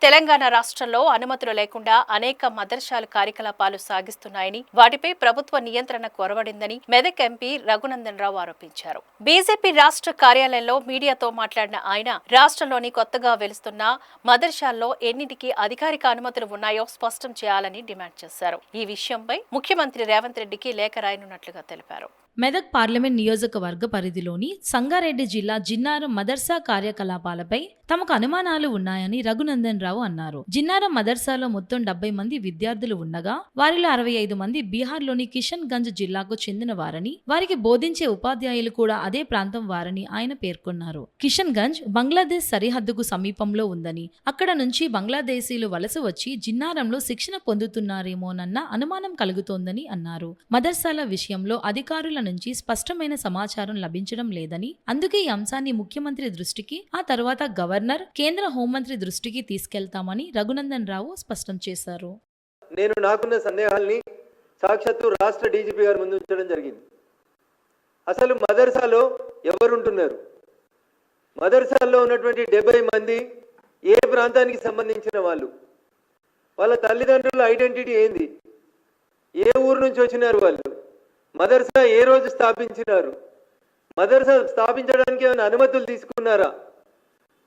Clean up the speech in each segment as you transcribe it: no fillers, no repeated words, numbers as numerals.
తెలంగాణ రాష్ట్రంలో అనుమతులు లేకుండా అనేక మదర్సాలు కార్యకలాపాలు సాగిస్తున్నాయని వాటిపై ప్రభుత్వ నియంత్రణ కొరవడిందని మెదక్ ఎంపీ రఘునందన్ రావు ఆరోపించారు. బీజేపీ రాష్ట్ర కార్యాలయంలో మీడియాతో మాట్లాడిన ఆయన రాష్ట్రంలోని కొత్తగా వెలుస్తున్న మదర్సాల్లో ఎన్నింటికి అధికారిక అనుమతులు ఉన్నాయో స్పష్టం చేయాలని డిమాండ్ చేశారు. ఈ విషయంపై ముఖ్యమంత్రి రేవంత్ రెడ్డికి లేఖ రాయనున్నట్లుగా తెలిపారు. మెదక్ పార్లమెంట్ నియోజకవర్గ పరిధిలోని సంగారెడ్డి జిల్లా జిన్నారం మదర్సా కార్యకలాపాలపై తమకు అనుమానాలు ఉన్నాయని రఘునందన్ రావు అన్నారు. జిన్నారం మదర్సాలో మొత్తం 70 మంది విద్యార్థులు ఉండగా వారిలో 65 మంది బీహార్లోని కిషన్ గంజ్ జిల్లాకు చెందిన వారని, వారికి బోధించే ఉపాధ్యాయులు కూడా అదే ప్రాంతం వారని ఆయన పేర్కొన్నారు. కిషన్ గంజ్ బంగ్లాదేశ్ సరిహద్దుకు సమీపంలో ఉందని, అక్కడ నుంచి బంగ్లాదేశీలు వలస వచ్చి జిన్నారంలో శిక్షణ పొందుతున్నారేమోనన్న అనుమానం కలుగుతోందని అన్నారు. మదర్సాల విషయంలో అధికారుల నుంచి స్పష్టమైన సమాచారం లభించడం లేదని, అందుకే ఈ అంశాన్ని ముఖ్యమంత్రి దృష్టికి, ఆ తర్వాత గవర్నర్, కేంద్ర హోంమంత్రి దృష్టికి తీసుకెళ్తామని రఘునందన్ రావు స్పష్టం చేశారు. నేను నాకున్న సందేహాల్ని సాక్షాత్తు రాష్ట్ర డీజీపీ గారి ముందు ఉంచడం జరిగింది. అసలు మదర్సాలో ఎవరుంటున్నారు? మదర్సాల్లో ఉన్నటువంటి 70 మంది ఏ ప్రాంతానికి సంబంధించిన వాళ్ళు? వాళ్ళ తల్లిదండ్రుల ఐడెంటిటీ ఏంది? ఏ ఊరు నుంచి వచ్చినారు వాళ్ళు? మదర్సా ఏ రోజు స్థాపించినారు? మదర్సా స్థాపించడానికి ఏమైనా అనుమతులు తీసుకున్నారా?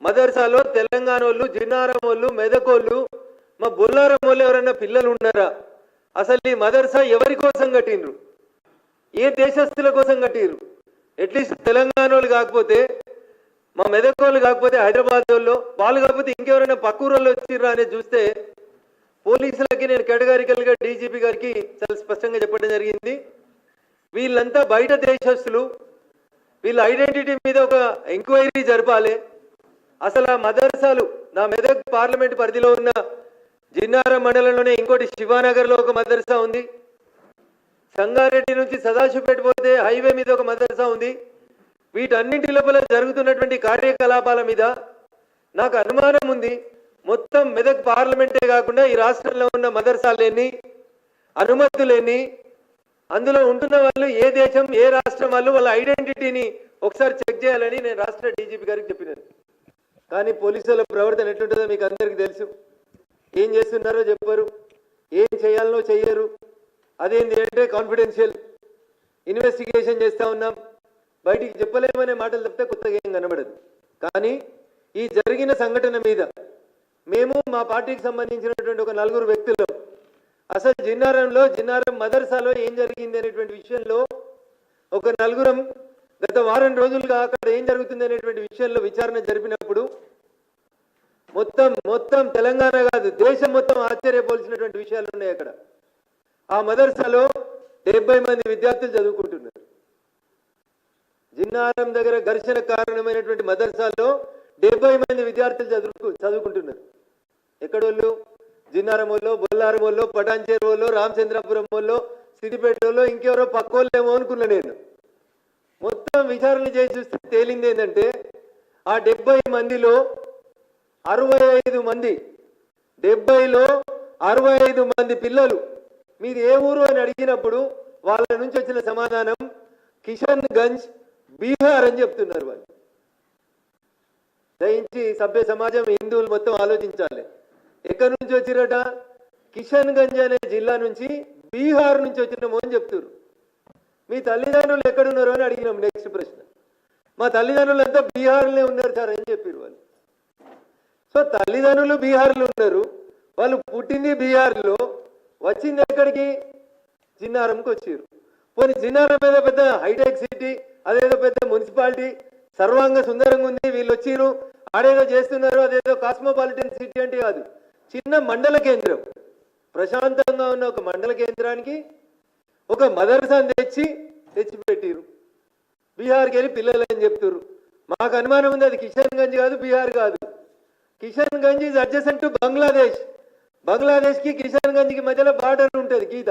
మదర్సాలో తెలంగాణ వాళ్ళు, జిన్నారం వాళ్ళు, మెదకోళ్ళు, మా బొల్లారం వాళ్ళు ఎవరైనా పిల్లలు ఉన్నారా? అసలు ఈ మదర్సా ఎవరి కోసం కట్టినరు? ఏ దేశస్తుల కోసం కట్టిరు? అట్లీస్ట్ తెలంగాణ వాళ్ళు కాకపోతే, మా మెదకోళ్ళు కాకపోతే హైదరాబాద్ వాళ్ళు కాకపోతే ఇంకెవరైనా పక్కూరులో వచ్చిర్రా అనేది చూస్తే పోలీసులకి నేను కేటగారికల్గా డీజీపీ గారికి చాలా స్పష్టంగా చెప్పడం జరిగింది. వీళ్ళంతా బయట దేశస్తులు, వీళ్ళ ఐడెంటిటీ మీద ఒక ఎంక్వైరీ జరపాలి. అసలు ఆ మదర్సాలు నా మెదక్ పార్లమెంట్ పరిధిలో ఉన్న జిన్నారం మండలంలోనే ఇంకోటి శివానగర్లో ఒక మదర్సా ఉంది. సంగారెడ్డి నుంచి సదాశివపేట పోతే హైవే మీద ఒక మదర్సా ఉంది. వీటన్నింటి లోపల జరుగుతున్నటువంటి కార్యకలాపాల మీద నాకు అనుమానం ఉంది. మొత్తం మెదక్ పార్లమెంటే కాకుండా ఈ రాష్ట్రంలో ఉన్న మదర్సాలేని, అనుమతులేని, అందులో ఉంటున్న వాళ్ళు ఏ దేశం, ఏ రాష్ట్రం వాళ్ళు, వాళ్ళ ఐడెంటిటీని ఒకసారి చెక్ చేయాలని నేను రాష్ట్ర డీజీపీ గారికి చెప్పినాను. కానీ పోలీసుల ప్రవర్తన ఎట్లుంటుందో మీకు అందరికీ తెలుసు. ఏం చేస్తున్నారో చెప్పరు, ఏం చేయాలనో చెయ్యరు. అదేంటి అంటే కాన్ఫిడెన్షియల్ ఇన్వెస్టిగేషన్ చేస్తూ ఉన్నాం, బయటికి చెప్పలేమనే మాటలు తప్పితే కొత్తగా ఏం కనబడదు. కానీ ఈ జరిగిన సంఘటన మీద మేము మా పార్టీకి సంబంధించినటువంటి ఒక 4 వ్యక్తులు అసలు జిన్నారం మదర్సాలో ఏం జరిగింది అనేటువంటి విషయంలో ఒక 4 గత వారం రోజులుగా అక్కడ ఏం జరుగుతుంది అనేటువంటి విషయంలో విచారణ జరిపినప్పుడు మొత్తం తెలంగాణ కాదు దేశం మొత్తం ఆశ్చర్యపోల్సినటువంటి విషయాలు ఉన్నాయి. అక్కడ ఆ మదర్సాలో 70 మంది విద్యార్థులు చదువుకుంటున్నారు. జిన్నారం దగ్గర ఘర్షణ కారణమైనటువంటి మదర్సాలో 70 మంది విద్యార్థులు చదువుకుంటున్నారు. ఎక్కడోళ్ళు? జిన్నారం వాళ్ళు, బొల్లారం వాళ్ళు, పటాన్చేరు వాళ్ళు, రామచంద్రపురం వాళ్ళు, సిద్దిపేట వాళ్ళు, ఇంకెవరో పక్కోళ్ళేమో అనుకున్నా నేను. మొత్తం విచారణ చేసి చూస్తే తేలింది ఏంటంటే ఆ 70 మందిలో 65 మంది, 70లో 65 మంది పిల్లలు మీది ఏ ఊరు అని అడిగినప్పుడు వాళ్ళ నుంచి వచ్చిన సమాధానం కిషన్ గంజ్, బీహార్ అని చెప్తున్నారు. వాళ్ళు దయించి సభ్య సమాజం, హిందువులు మొత్తం ఆలోచించాలి. ఎక్కడి నుంచి వచ్చిరట? కిషన్ గంజ్ అనే జిల్లా నుంచి, బీహార్ నుంచి వచ్చినాము అని చెప్తున్నారు. మీ తల్లిదండ్రులు ఎక్కడున్నారు అని అడిగినాం. నెక్స్ట్ ప్రశ్న, మా తల్లిదండ్రులు అంతా బీహార్లో ఉన్నారు సార్ అని చెప్పారు వాళ్ళు. సో తల్లిదండ్రులు బీహార్లో ఉన్నారు, వాళ్ళు పుట్టింది బీహార్లో, వచ్చింది ఎక్కడికి? జిన్నారంకి వచ్చారు. పోనీ జిన్నారం మీద పెద్ద హైటెక్ సిటీ, అదేదో పెద్ద మున్సిపాలిటీ, సర్వాంగ సుందరంగా ఉంది, వీళ్ళు వచ్చిరు ఆడేదో చేస్తున్నారు, అదేదో కాస్మోపాలిటన్ సిటీ అంటే కాదు, చిన్న మండల కేంద్రం. ప్రశాంతంగా ఉన్న ఒక మండల కేంద్రానికి ఒక మదర్సాను తెచ్చిపెట్టిరు. బీహార్కి వెళ్ళి పిల్లలు అని చెప్తారు. మాకు అనుమానం ఉంది అది కిషన్ గంజ్ కాదు, బీహార్ కాదు. Kishanganj is adjacent to Bangladesh. బంగ్లాదేశ్కి కిషన్ గంజ్కి మధ్యలో బార్డర్ ఉంటుంది, గీత.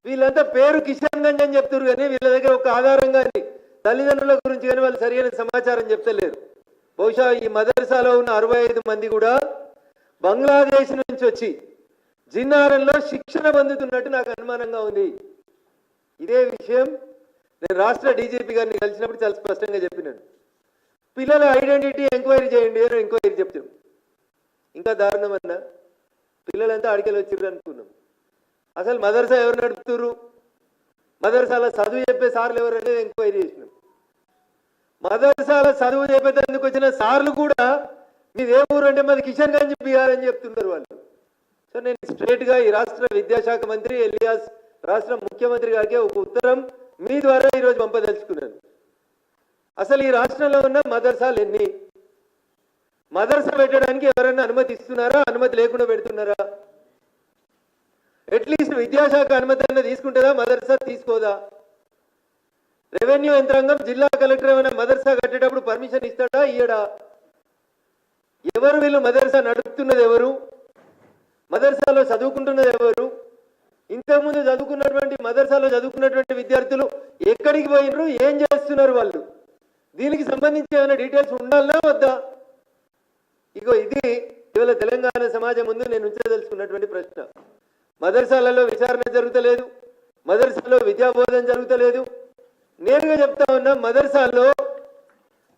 వీళ్ళంతా పేరు కిషన్ గంజ్ అని చెప్తారు, కానీ వీళ్ళ దగ్గర ఒక ఆధారం కానీ తల్లిదండ్రుల గురించి కానీ వాళ్ళు సరైన సమాచారం చెప్తలేరు. బహుశా ఈ మదర్సాలో ఉన్న 65 మంది కూడా బంగ్లాదేశ్ నుంచి వచ్చి జిన్నారంలో శిక్షణ పొందుతున్నట్టు నాకు అనుమానంగా ఉంది. ఇదే విషయం నేను రాష్ట్ర డీజీపీ గారిని కలిసినప్పుడు చాలా స్పష్టంగా చెప్పినాను. పిల్లల ఐడెంటిటీ ఎంక్వైరీ చేయండి అని ఎంక్వైరీ చెప్తాం. ఇంకా దారుణం అన్న, పిల్లలంతా అడికెళ్ళి వచ్చిర్రు అనుకున్నాం. అసలు మదర్సా ఎవరు నడుపుతుర్రు, మదర్సాల చదువు చెప్పే సార్లు ఎవరు అనేది ఎంక్వైరీ చేసినాం. మదర్సాల చదువు చెప్పేందుకు వచ్చిన సార్లు కూడా మీది ఏ ఊరు అంటే మాది కిషన్ గంజ్ బీహార్ అని చెప్తున్నారు వాళ్ళు. సో నేను స్ట్రేట్గా ఈ రాష్ట్ర విద్యాశాఖ మంత్రి ఎలియాస్ రాష్ట్ర ముఖ్యమంత్రి గారికి ఒక ఉత్తరం మీ ద్వారా ఈరోజు పంపదలుచుకున్నాను. అసలు ఈ రాష్ట్రంలో ఉన్న మదర్సాలు ఎన్ని, మదర్సా పెట్టడానికి ఎవరైనా అనుమతి ఇస్తున్నారా, అనుమతి లేకుండా పెడుతున్నారా? అట్లీస్ట్ విద్యాశాఖ అనుమతి అయినా తీసుకుంటుందా, మదర్సా తీసుకోదా? రెవెన్యూ యంత్రాంగం జిల్లా కలెక్టర్ ఏమైనా మదర్సా కట్టేటప్పుడు పర్మిషన్ ఇస్తాడా, ఇయ్యడా? ఎవరు వీళ్ళు మదర్సా నడుపుతున్నది ఎవరు, మదర్సాలో చదువుకుంటున్నది ఎవరు? ఇంతకుముందు చదువుకున్నటువంటి మదర్సాలో చదువుకున్నటువంటి విద్యార్థులు ఎక్కడికి పోయినరు, ఏం చేస్తున్నారు వాళ్ళు? దీనికి సంబంధించి ఏమైనా డీటెయిల్స్ ఉండాలనా వద్దా? ఇగో ఇది ఇవాళ తెలంగాణ సమాజం ముందు నేను ఉంచదలుచుకున్నటువంటి ప్రశ్న. మదర్సాలలో విచారణ జరుగుతలేదు, మదర్సాలో విద్యాబోధన జరుగుతలేదు. నేరుగా చెప్తా ఉన్నా, మదర్సాల్లో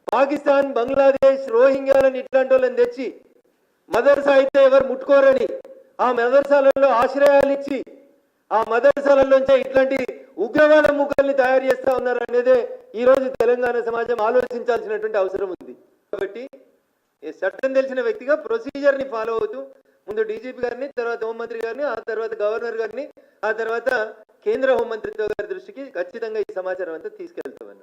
పాకిస్తాన్, బంగ్లాదేశ్, రోహింగ్యాలను ఇట్లాంటి వాళ్ళని తెచ్చి మదర్సా అయితే ఎవరు ముట్టుకోరని ఆ మదర్సాలలో ఆశ్రయాలు ఇచ్చి ఆ మదర్సాలలోంచే ఇట్లాంటి ఉగ్రవాద ముఖాల్ని తయారు చేస్తా ఉన్నారు అనేదే ఈరోజు తెలంగాణ సమాజం ఆలోచించాల్సినటువంటి అవసరం ఉంది. కాబట్టి ఈ చట్టం తెలిసిన వ్యక్తిగా ప్రొసీజర్ని ఫాలో అవుతూ ముందు డీజీపీ గారిని, తర్వాత హోంమంత్రి గారిని, ఆ తర్వాత గవర్నర్ గారిని, ఆ తర్వాత కేంద్ర హోంమంత్రిత్వ గారి దృష్టికి ఖచ్చితంగా ఈ సమాచారం అంతా తీసుకెళ్తామని.